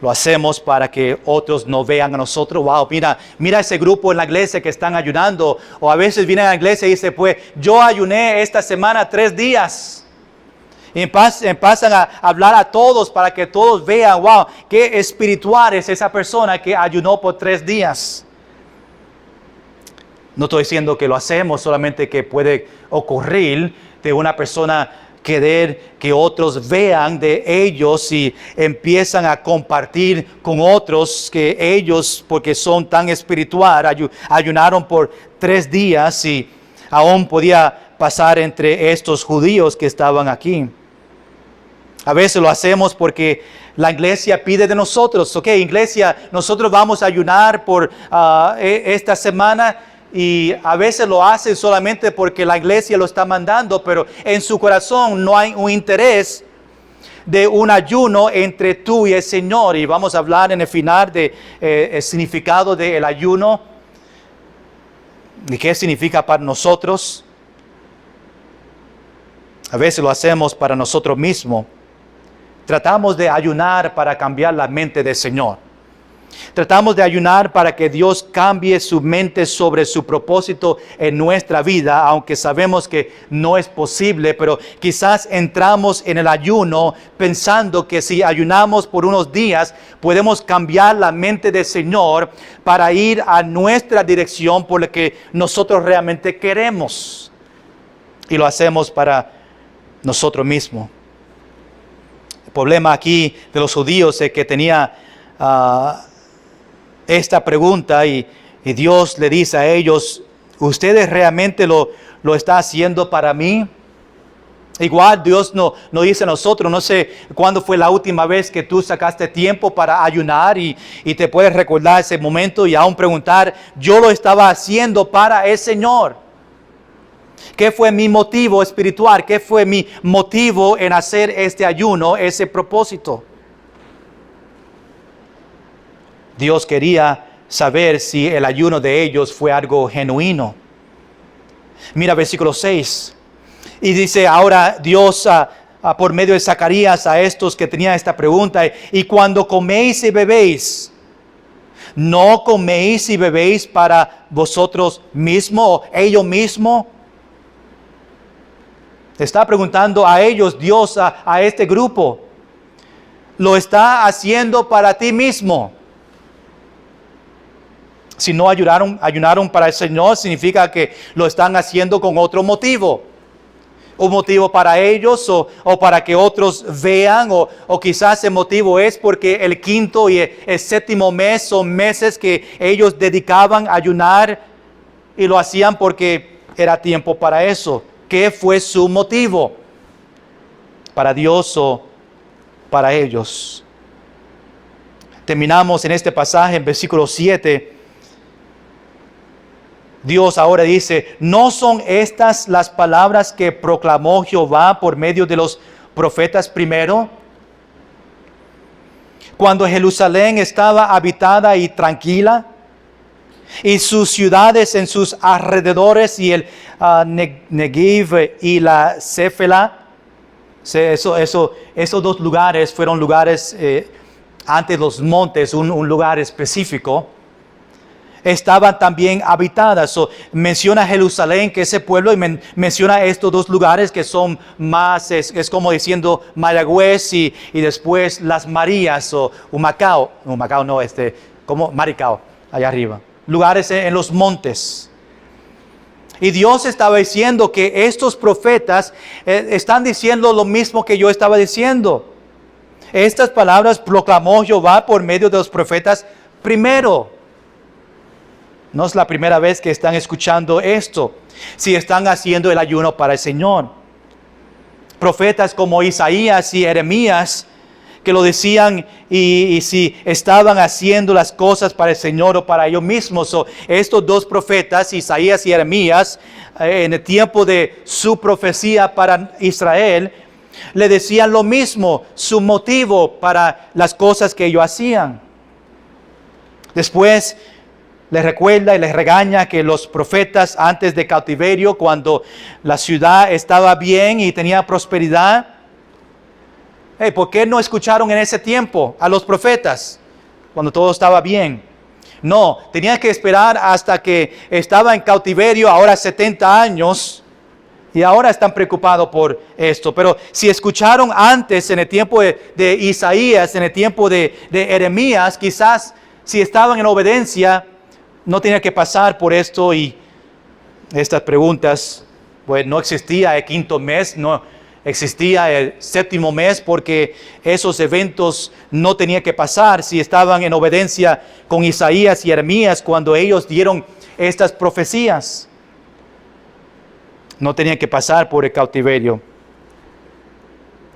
Lo hacemos para que otros no vean a nosotros. Wow, mira ese grupo en la iglesia que están ayunando. O a veces vienen a la iglesia y dicen, pues yo ayuné esta semana 3 días. Y empiezan a hablar a todos para que todos vean, wow, qué espiritual es esa persona que ayunó por 3 días. No estoy diciendo que lo hacemos, solamente que puede ocurrir de una persona querer que otros vean de ellos y empiezan a compartir con otros que ellos, porque son tan espiritual, ayunaron por 3 días y aún podía pasar entre estos judíos que estaban aquí. A veces lo hacemos porque la iglesia pide de nosotros, ok, iglesia, nosotros vamos a ayunar por esta semana. Y a veces lo hacen solamente porque la iglesia lo está mandando, pero en su corazón no hay un interés de un ayuno entre tú y el Señor. Y vamos a hablar en el final de el significado del ayuno y qué significa para nosotros. A veces lo hacemos para nosotros mismos. Tratamos de ayunar para cambiar la mente del Señor. Tratamos de ayunar para que Dios cambie su mente sobre su propósito en nuestra vida, aunque sabemos que no es posible, pero quizás entramos en el ayuno pensando que si ayunamos por unos días, podemos cambiar la mente del Señor para ir a nuestra dirección por lo que nosotros realmente queremos. Y lo hacemos para nosotros mismos. El problema aquí de los judíos es que tenía esta pregunta y Dios le dice a ellos, ¿ustedes realmente lo están haciendo para mí? Igual Dios no dice a nosotros, no sé cuándo fue la última vez que tú sacaste tiempo para ayunar y te puedes recordar ese momento y aún preguntar, yo lo estaba haciendo para el Señor. ¿Qué fue mi motivo espiritual? ¿Qué fue mi motivo en hacer este ayuno, ese propósito? Dios quería saber si el ayuno de ellos fue algo genuino. Mira versículo 6. Y dice ahora Dios por medio de Zacarías a estos que tenían esta pregunta, y cuando coméis y bebéis, ¿no coméis y bebéis para vosotros mismos o ellos mismos? Está preguntando a ellos Dios, a este grupo. Lo está haciendo para ti mismo. Si no ayunaron para el Señor, significa que lo están haciendo con otro motivo. Un motivo para ellos o para que otros vean, o quizás el motivo es porque el quinto y el séptimo mes son meses que ellos dedicaban a ayunar y lo hacían porque era tiempo para eso. ¿Qué fue su motivo? ¿Para Dios o para ellos? Terminamos en este pasaje en versículo 7. Dios ahora dice, ¿no son estas las palabras que proclamó Jehová por medio de los profetas primero? Cuando Jerusalén estaba habitada y tranquila, y sus ciudades en sus alrededores, y el Negev y la Céfela, esos dos lugares fueron lugares ante los montes, un lugar específico, estaban también habitadas. Menciona Jerusalén, que ese pueblo, y menciona estos dos lugares que son más, es como diciendo Mayagüez y después Las Marías o Humacao, como Maricao, allá arriba. Lugares en los montes. Y Dios estaba diciendo que estos profetas están diciendo lo mismo que yo estaba diciendo. Estas palabras proclamó Jehová por medio de los profetas primero. No es la primera vez que están escuchando esto. Si están haciendo el ayuno para el Señor. Profetas como Isaías y Jeremías que lo decían y si estaban haciendo las cosas para el Señor o para ellos mismos. Estos dos profetas, Isaías y Jeremías, en el tiempo de su profecía para Israel, le decían lo mismo, su motivo para las cosas que ellos hacían. Después les recuerda y les regaña que los profetas antes de cautiverio, cuando la ciudad estaba bien y tenía prosperidad, ¿por qué no escucharon en ese tiempo a los profetas cuando todo estaba bien? No, tenían que esperar hasta que estaba en cautiverio, ahora 70 años, y ahora están preocupados por esto. Pero si escucharon antes, en el tiempo de Isaías, en el tiempo de Jeremías, quizás si estaban en obediencia, no tenían que pasar por esto y estas preguntas. Pues no existía el quinto mes, no existía el séptimo mes, porque esos eventos no tenían que pasar si estaban en obediencia con Isaías y Jeremías cuando ellos dieron estas profecías. No tenían que pasar por el cautiverio.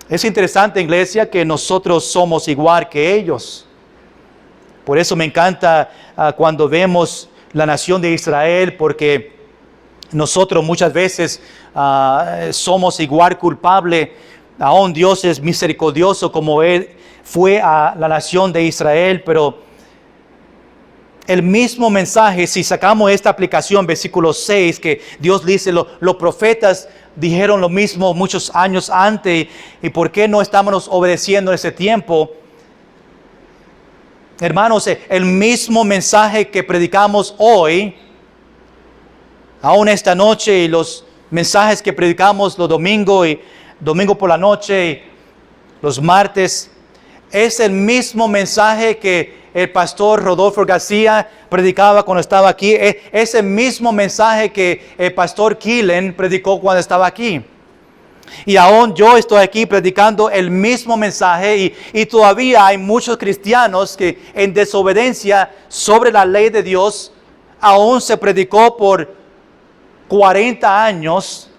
Es interesante, iglesia, que nosotros somos igual que ellos. Por eso me encanta cuando vemos la nación de Israel, porque nosotros muchas veces somos igual culpables. Aún Dios es misericordioso como Él fue a la nación de Israel, pero el mismo mensaje, si sacamos esta aplicación, versículo 6, que Dios dice, los profetas dijeron lo mismo muchos años antes, y ¿por qué no estamos obedeciendo ese tiempo? Hermanos, el mismo mensaje que predicamos hoy, aún esta noche, y los mensajes que predicamos los domingos y domingo por la noche y los martes, es el mismo mensaje que el pastor Rodolfo García predicaba cuando estaba aquí. Es el mismo mensaje que el pastor Killen predicó cuando estaba aquí. Y aún yo estoy aquí predicando el mismo mensaje, y todavía hay muchos cristianos que en desobediencia sobre la ley de Dios aún se predicó por 40 años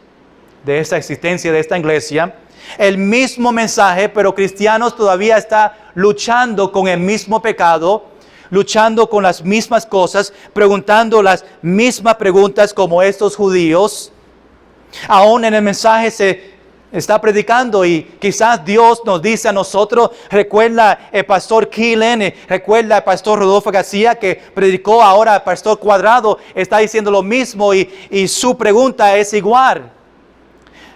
de esta existencia de esta iglesia, el mismo mensaje, pero cristianos todavía están luchando con el mismo pecado, luchando con las mismas cosas, preguntando las mismas preguntas como estos judíos. Aún en el mensaje se está predicando, y quizás Dios nos dice a nosotros, recuerda el pastor Killen, recuerda el pastor Rodolfo García que predicó, ahora el pastor Cuadrado está diciendo lo mismo, y su pregunta es igual.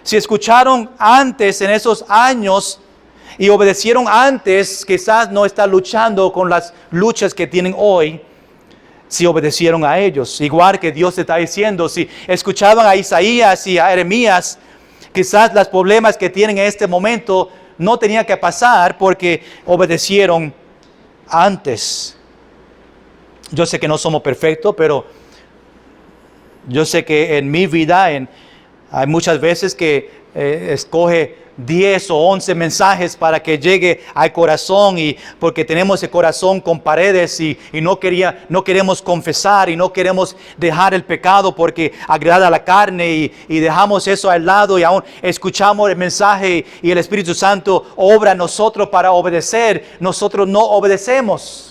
Si escucharon antes en esos años y obedecieron antes, quizás no están luchando con las luchas que tienen hoy. Si obedecieron a ellos, igual que Dios está diciendo, si escuchaban a Isaías y a Jeremías, quizás los problemas que tienen en este momento no tenían que pasar porque obedecieron antes. Yo sé que no somos perfectos, pero yo sé que en mi vida hay muchas veces que escoge 10 o 11 mensajes para que llegue al corazón, y porque tenemos el corazón con paredes y no queremos confesar y no queremos dejar el pecado porque agrada a la carne, y dejamos eso al lado y aún escuchamos el mensaje y el Espíritu Santo obra en nosotros para obedecer. Nosotros no obedecemos.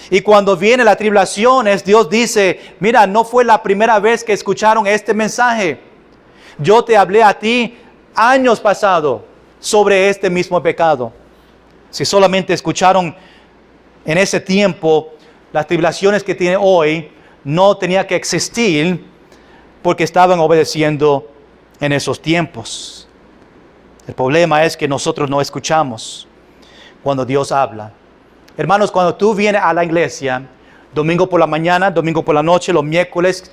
Y cuando vienen las tribulaciones, Dios dice, mira, no fue la primera vez que escucharon este mensaje. Yo te hablé a ti años pasados sobre este mismo pecado. Si solamente escucharon en ese tiempo, las tribulaciones que tiene hoy no tenía que existir porque estaban obedeciendo en esos tiempos. El problema es que nosotros no escuchamos cuando Dios habla. Hermanos, cuando tú vienes a la iglesia, domingo por la mañana, domingo por la noche, los miércoles,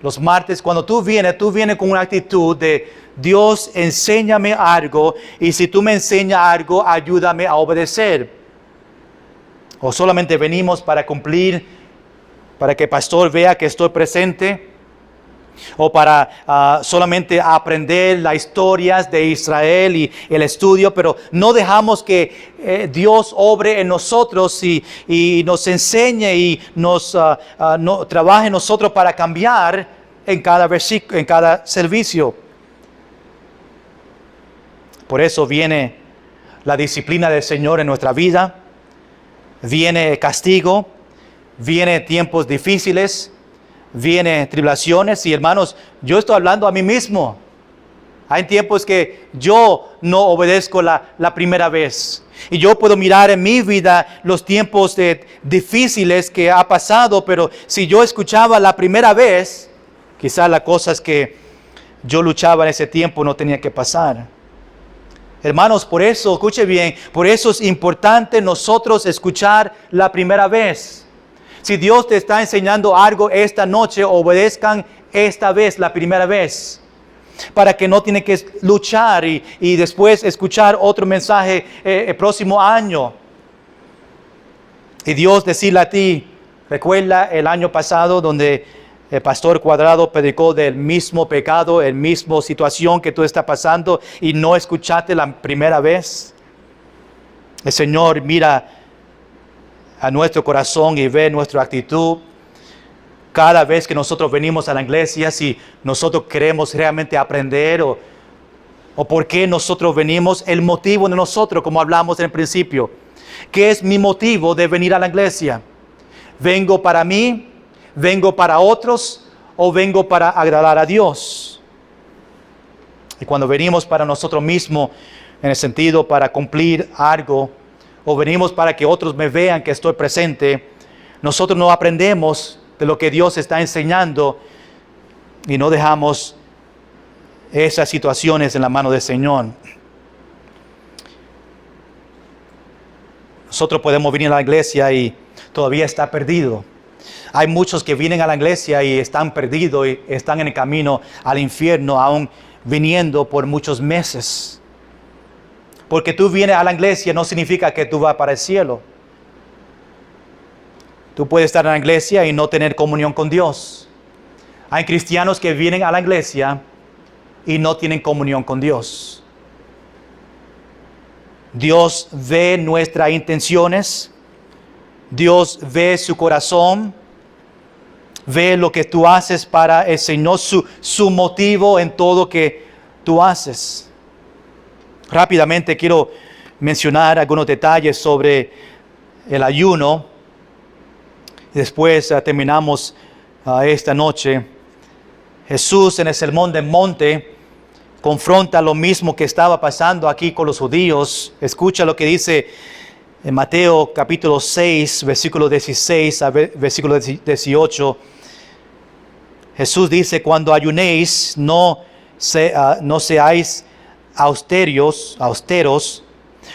los martes, cuando tú vienes con una actitud de Dios, enséñame algo, y si tú me enseñas algo, ayúdame a obedecer. O solamente venimos para cumplir, para que el pastor vea que estoy presente, o para solamente aprender las historias de Israel y el estudio, pero no dejamos que Dios obre en nosotros y nos enseñe y trabaje en nosotros para cambiar en cada versículo, en cada servicio. Por eso viene la disciplina del Señor en nuestra vida, viene el castigo, viene tiempos difíciles, viene tribulaciones. Y hermanos, yo estoy hablando a mí mismo. Hay tiempos que yo no obedezco la primera vez. Y yo puedo mirar en mi vida los tiempos difíciles que ha pasado, pero si yo escuchaba la primera vez, quizás las cosas que yo luchaba en ese tiempo no tenía que pasar. Hermanos, por eso, escuche bien, por eso es importante nosotros escuchar la primera vez. Si Dios te está enseñando algo esta noche, obedezcan esta vez, la primera vez, para que no tiene que luchar y después escuchar otro mensaje el próximo año. Y Dios decirle a ti, recuerda el año pasado donde el pastor Cuadrado predicó del mismo pecado, el mismo situación que tú estás pasando y no escuchaste la primera vez. El Señor mira a nuestro corazón y ve nuestra actitud. Cada vez que nosotros venimos a la iglesia, si nosotros queremos realmente aprender o por qué nosotros venimos, el motivo de nosotros, como hablamos en el principio. ¿Qué es mi motivo de venir a la iglesia? ¿Vengo para mí? ¿Vengo para otros? ¿O vengo para agradar a Dios? Y cuando venimos para nosotros mismos, en el sentido para cumplir algo, o venimos para que otros me vean que estoy presente, nosotros no aprendemos de lo que Dios está enseñando y no dejamos esas situaciones en la mano del Señor. Nosotros podemos venir a la iglesia y todavía está perdido. Hay muchos que vienen a la iglesia y están perdidos y están en el camino al infierno, aún viniendo por muchos meses. Porque tú vienes a la iglesia no significa que tú vas para el cielo. Tú puedes estar en la iglesia y no tener comunión con Dios. Hay cristianos que vienen a la iglesia y no tienen comunión con Dios. Dios ve nuestras intenciones. Dios ve su corazón. Ve lo que tú haces para el Señor, su motivo en todo que tú haces. Rápidamente quiero mencionar algunos detalles sobre el ayuno. Después terminamos esta noche. Jesús en el Sermón del Monte confronta lo mismo que estaba pasando aquí con los judíos. Escucha lo que dice en Mateo capítulo 6, versículo 16 a versículo 18. Jesús dice, cuando ayunéis, no no seáis austeros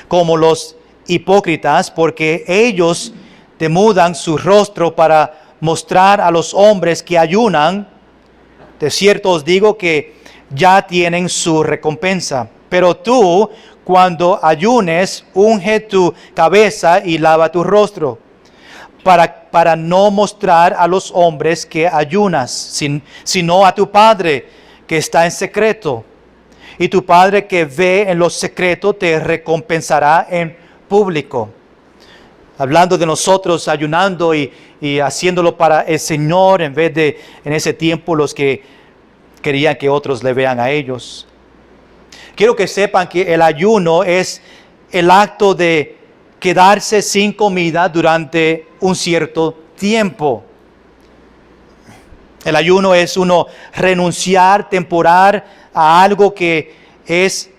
como los hipócritas, porque ellos demudan su rostro para mostrar a los hombres que ayunan. De cierto os digo que ya tienen su recompensa. Pero tú, cuando ayunes, unge tu cabeza y lava tu rostro, para no mostrar a los hombres que ayunas, sino a tu Padre que está en secreto. Y tu Padre que ve en lo secreto te recompensará en público. Hablando de nosotros ayunando y haciéndolo para el Señor, en vez de en ese tiempo los que querían que otros le vean a ellos. Quiero que sepan que el ayuno es el acto de quedarse sin comida durante un cierto tiempo. El ayuno es uno renunciar temporal a algo que es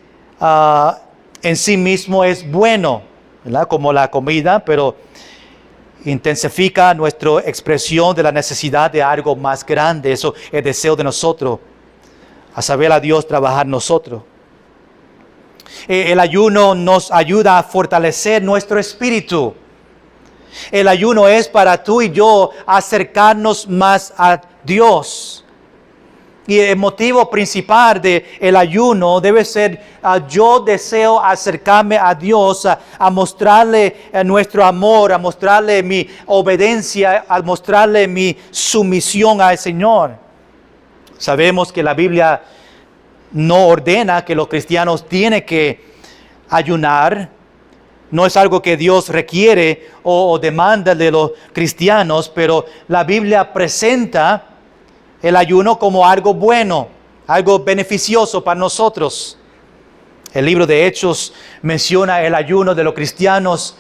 en sí mismo es bueno, ¿verdad? Como la comida, pero intensifica nuestra expresión de la necesidad de algo más grande. Eso es el deseo de nosotros, a saber a Dios trabajar nosotros. El ayuno nos ayuda a fortalecer nuestro espíritu. El ayuno es para tú y yo acercarnos más a Dios. Y el motivo principal del ayuno debe ser, yo deseo acercarme a Dios, a mostrarle nuestro amor, a mostrarle mi obediencia, a mostrarle mi sumisión al Señor. Sabemos que la Biblia no ordena que los cristianos tienen que ayunar. No es algo que Dios requiere o demanda de los cristianos, pero la Biblia presenta el ayuno como algo bueno, algo beneficioso para nosotros. El libro de Hechos menciona el ayuno de los cristianos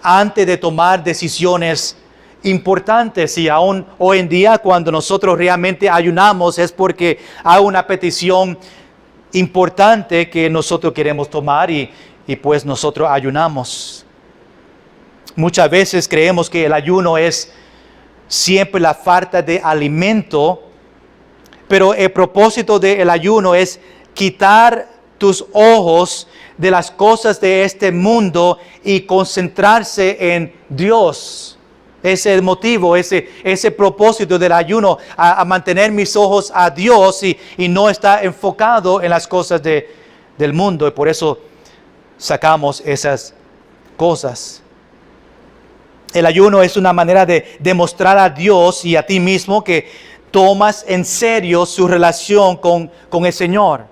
antes de tomar decisiones importantes, y aún hoy en día cuando nosotros realmente ayunamos es porque hay una petición importante que nosotros queremos tomar y pues nosotros ayunamos. Muchas veces creemos que el ayuno es siempre la falta de alimento, pero el propósito del ayuno es quitar tus ojos de las cosas de este mundo y concentrarse en Dios. Ese es el motivo, ese propósito del ayuno, a mantener mis ojos a Dios y no estar enfocado en las cosas del mundo. Y por eso sacamos esas cosas. El ayuno es una manera de demostrar a Dios y a ti mismo que tomas en serio su relación con el Señor.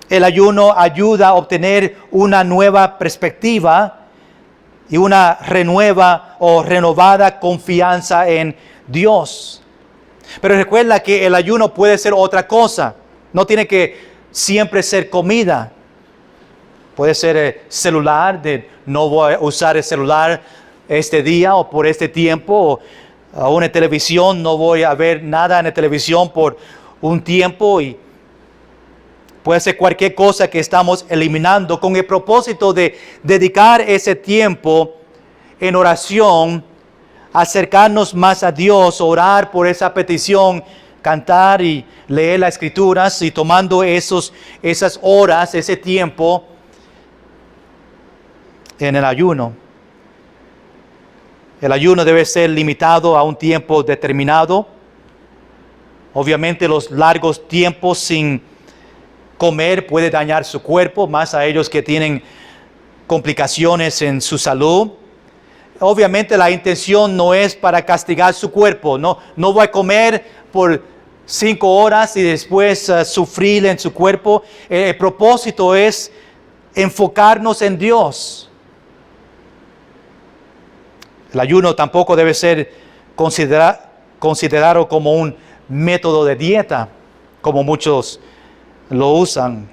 El ayuno ayuda a obtener una nueva perspectiva y una renovada confianza en Dios. Pero recuerda que el ayuno puede ser otra cosa. No tiene que siempre ser comida. Puede ser celular, no voy a usar el celular este día o por este tiempo. O aún en televisión, no voy a ver nada en la televisión por un tiempo. Y puede ser cualquier cosa que estamos eliminando con el propósito de dedicar ese tiempo en oración, acercarnos más a Dios, orar por esa petición, cantar y leer las Escrituras, y tomando esas horas, ese tiempo en el ayuno. El ayuno debe ser limitado a un tiempo determinado. Obviamente los largos tiempos sin comer puede dañar su cuerpo, más a ellos que tienen complicaciones en su salud. Obviamente la intención no es para castigar su cuerpo. No voy a comer por 5 horas y después sufrir en su cuerpo. El propósito es enfocarnos en Dios. El ayuno tampoco debe ser considerado como un método de dieta, como muchos lo usan.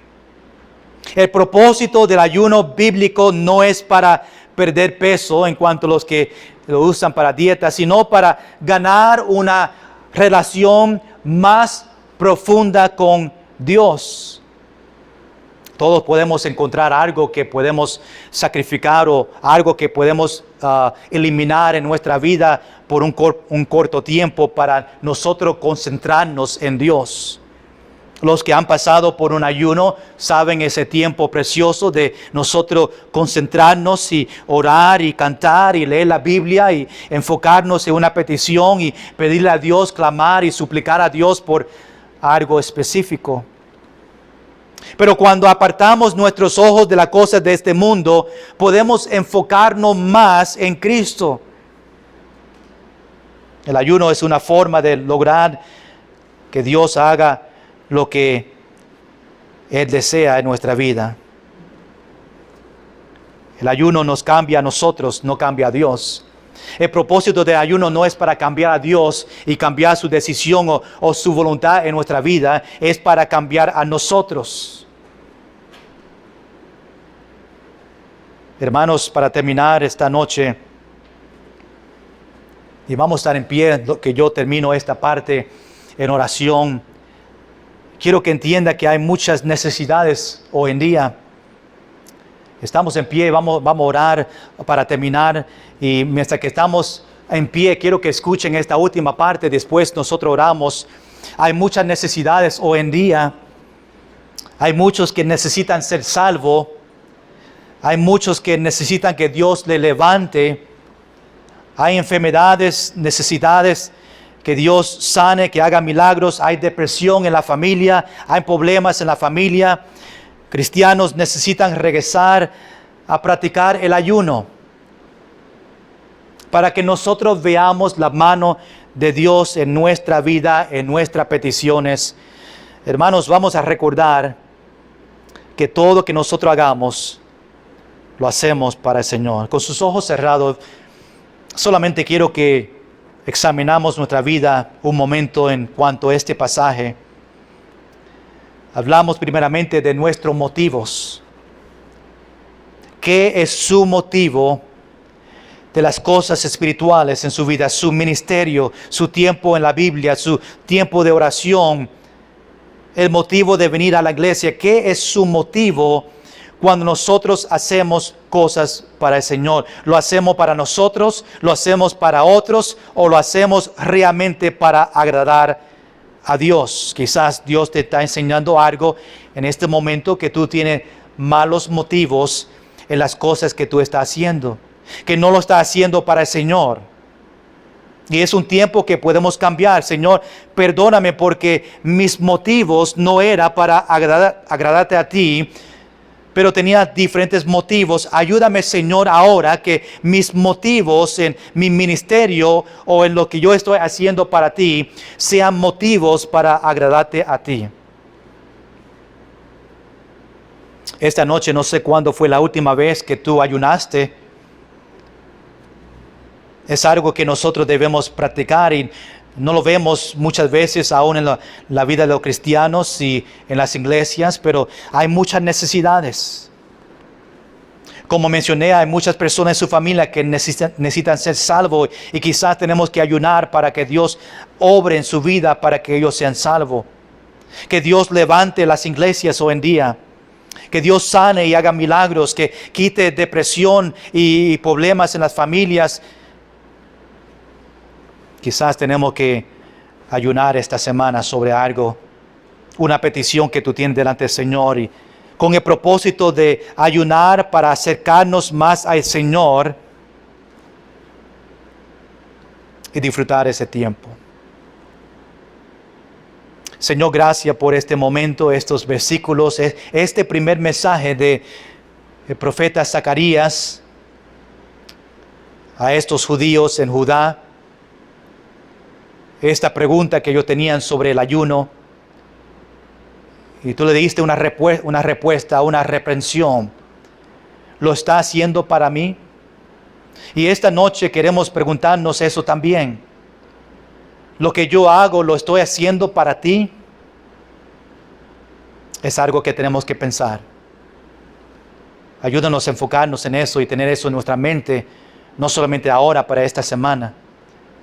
El propósito del ayuno bíblico no es para perder peso en cuanto a los que lo usan para dieta, sino para ganar una relación más profunda con Dios. Todos podemos encontrar algo que podemos sacrificar o algo que podemos eliminar en nuestra vida por un corto tiempo para nosotros concentrarnos en Dios. Los que han pasado por un ayuno saben ese tiempo precioso de nosotros concentrarnos y orar y cantar y leer la Biblia y enfocarnos en una petición y pedirle a Dios, clamar y suplicar a Dios por algo específico. Pero cuando apartamos nuestros ojos de las cosas de este mundo, podemos enfocarnos más en Cristo. El ayuno es una forma de lograr que Dios haga lo que Él desea en nuestra vida. El ayuno nos cambia a nosotros, no cambia a Dios. El propósito del ayuno no es para cambiar a Dios y cambiar su decisión o su voluntad en nuestra vida, es para cambiar a nosotros. Hermanos, para terminar esta noche, y vamos a estar en pie, que yo termino esta parte en oración. Quiero que entienda que hay muchas necesidades hoy en día. Estamos en pie, vamos a orar para terminar. Y mientras que estamos en pie, quiero que escuchen esta última parte. Después nosotros oramos. Hay muchas necesidades hoy en día. Hay muchos que necesitan ser salvos. Hay muchos que necesitan que Dios le levante. Hay enfermedades, necesidades, que Dios sane, que haga milagros. Hay depresión en la familia, hay problemas en la familia. Cristianos necesitan regresar a practicar el ayuno para que nosotros veamos la mano de Dios en nuestra vida, en nuestras peticiones. Hermanos, vamos a recordar que todo lo que nosotros hagamos, lo hacemos para el Señor. Con sus ojos cerrados, solamente quiero que examinamos nuestra vida un momento en cuanto a este pasaje. Hablamos primeramente de nuestros motivos. ¿Qué es su motivo de las cosas espirituales en su vida? Su ministerio, su tiempo en la Biblia, su tiempo de oración, el motivo de venir a la iglesia. ¿Qué es su motivo cuando nosotros hacemos cosas para el Señor? ¿Lo hacemos para nosotros? ¿Lo hacemos para otros? ¿O lo hacemos realmente para agradar a Dios? Quizás Dios te está enseñando algo en este momento, que tú tienes malos motivos en las cosas que tú estás haciendo, que no lo estás haciendo para el Señor. Y es un tiempo que podemos cambiar. Señor, perdóname porque mis motivos no era para agradarte a ti, pero tenía diferentes motivos. Ayúdame, Señor, ahora que mis motivos en mi ministerio o en lo que yo estoy haciendo para ti sean motivos para agradarte a ti. Esta noche no sé cuándo fue la última vez que tú ayunaste. Es algo que nosotros debemos practicar y no lo vemos muchas veces aún en la vida de los cristianos y en las iglesias, pero hay muchas necesidades. Como mencioné, hay muchas personas en su familia que necesitan ser salvos y quizás tenemos que ayunar para que Dios obre en su vida para que ellos sean salvos. Que Dios levante las iglesias hoy en día. Que Dios sane y haga milagros, que quite depresión y problemas en las familias. Quizás tenemos que ayunar esta semana sobre algo, una petición que tú tienes delante del Señor, y con el propósito de ayunar para acercarnos más al Señor y disfrutar ese tiempo. Señor, gracias por este momento, estos versículos, este primer mensaje del profeta Zacarías a estos judíos en Judá. Esta pregunta que ellos tenían sobre el ayuno, y tú le diste una respuesta, una reprensión. ¿Lo está haciendo para mí? Y esta noche queremos preguntarnos eso también. ¿Lo que yo hago, lo estoy haciendo para ti? Es algo que tenemos que pensar. Ayúdanos a enfocarnos en eso y tener eso en nuestra mente, no solamente ahora, para esta semana.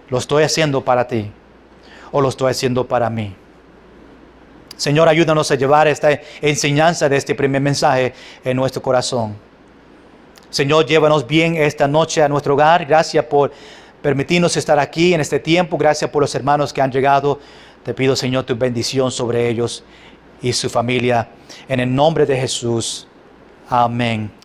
¿Lo estoy haciendo para ti o lo estoy haciendo para mí? Señor, ayúdanos a llevar esta enseñanza de este primer mensaje en nuestro corazón. Señor, llévanos bien esta noche a nuestro hogar. Gracias por permitirnos estar aquí en este tiempo. Gracias por los hermanos que han llegado. Te pido, Señor, tu bendición sobre ellos. y su familia. En el nombre de Jesús. Amén.